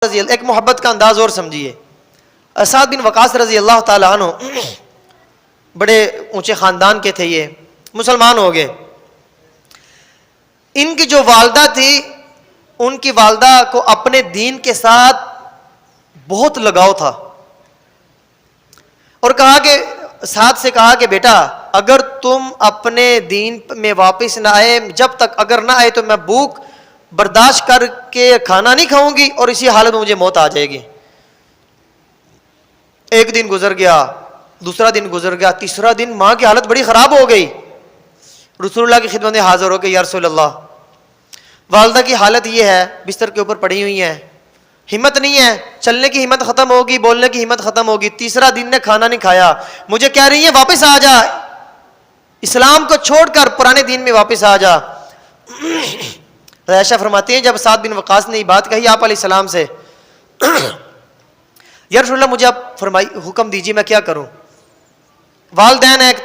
ایک محبت کا انداز اور سمجھیے. سعد بن وقاص رضی اللہ تعالیٰ عنہ بڑے اونچے خاندان کے تھے، یہ مسلمان ہو گئے. ان کی جو والدہ تھی، ان کی والدہ کو اپنے دین کے ساتھ بہت لگاؤ تھا، اور کہا کہ سعد سے کہا کہ بیٹا اگر تم اپنے دین میں واپس نہ آئے، جب تک اگر نہ آئے تو میں بھوک برداشت کر کے کھانا نہیں کھاؤں گی اور اسی حالت میں مجھے موت آ جائے گی. ایک دن گزر گیا، دوسرا دن گزر گیا، تیسرا دن ماں کی حالت بڑی خراب ہو گئی. رسول اللہ کی خدمت میں حاضر ہو گئے، یا رسول اللہ والدہ کی حالت یہ ہے، بستر کے اوپر پڑی ہوئی ہیں، ہمت نہیں ہے، چلنے کی ہمت ختم ہوگی، بولنے کی ہمت ختم ہوگی، تیسرا دن نے کھانا نہیں کھایا، مجھے کہہ رہی ہیں واپس آ جا، اسلام کو چھوڑ کر پرانے دین میں واپس آ جا. عائشہ فرماتی ہیں جب سعد بن وقاص نے یہ بات کہی آپ علیہ السلام سے، یا رسول اللہ مجھے آپ حکم دیجیے میں کیا کروں. والدین ایک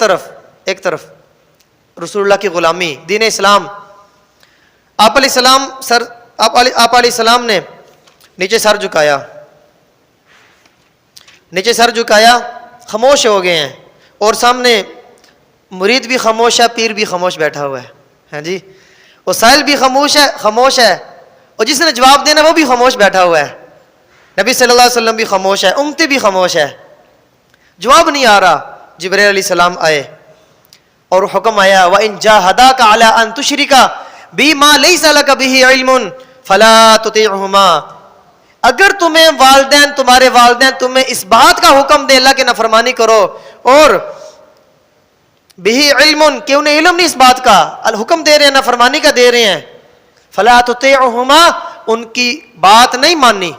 طرف رسول اللہ کی غلامی، دین اسلام. آپ علیہ السلام نے نیچے سر جھکایا، خاموش ہو گئے ہیں، اور سامنے مرید بھی خاموش ہے، پیر بھی خاموش بیٹھا ہوا ہے. ہاں جی، وہ سائل بھی خاموش ہے، اور جس نے جواب دینا وہ بھی خاموش بیٹھا ہوا ہے. نبی صلی اللہ علیہ وسلم بھی خاموش ہے، امتی بھی خاموش ہے، جواب نہیں آ رہا. جبرائیل علیہ السلام آئے اور حکم آیا وَإِن جَاهَدَاكَ عَلَىٰ أَن تُشْرِكَ بِي مَا لَيْسَ لَكَ بِهِ عِلْمٌ فَلَا تُطِعْهُمَا. اگر تمہارے والدین تمہیں اس بات کا حکم دے اللہ کی نافرمانی کرو، اور بِهِ عِلْمٌ کہ انہیں علم نہیں اس بات کا، الحکم دے رہے ہیں نافرمانی کا دے رہے ہیں، فَلَا تُطِعْهُمَا ان کی بات نہیں ماننی.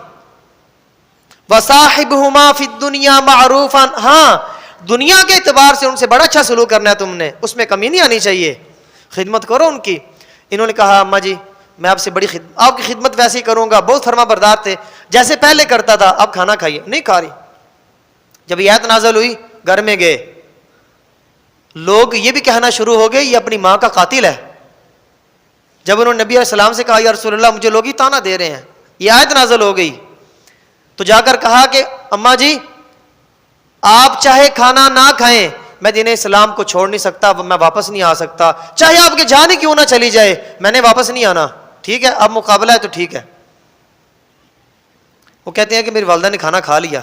وَصَاحِبْهُمَا فِي الدُّنْيَا مَعْرُوفًا ہاں دنیا کے اعتبار سے ان سے بڑا اچھا سلوک کرنا ہے، تم نے اس میں کمی نہیں آنی چاہیے، خدمت کرو ان کی. انہوں نے کہا اماں جی میں آپ سے آپ کی خدمت ویسے ہی کروں گا. بہت فرما بردار تھے، جیسے پہلے کرتا تھا، اب کھانا کھائیے. نہیں کھا رہی. جب یہ آیت نازل ہوئی گھر میں گئے، لوگ یہ بھی کہنا شروع ہو گئے یہ اپنی ماں کا قاتل ہے. جب انہوں نے نبی علیہ السلام سے کہا یا رسول اللہ مجھے لوگ ہی تانا دے رہے ہیں، یہ آیت نازل ہو گئی، تو جا کر کہا کہ اماں جی آپ چاہے کھانا نہ کھائیں، میں دین اسلام کو چھوڑ نہیں سکتا، میں واپس نہیں آ سکتا، چاہے آپ کی جان ہی کیوں نہ چلی جائے، میں نے واپس نہیں آنا. ٹھیک ہے اب مقابلہ ہے تو ٹھیک ہے. وہ کہتے ہیں کہ میری والدہ نے کھانا کھا لیا.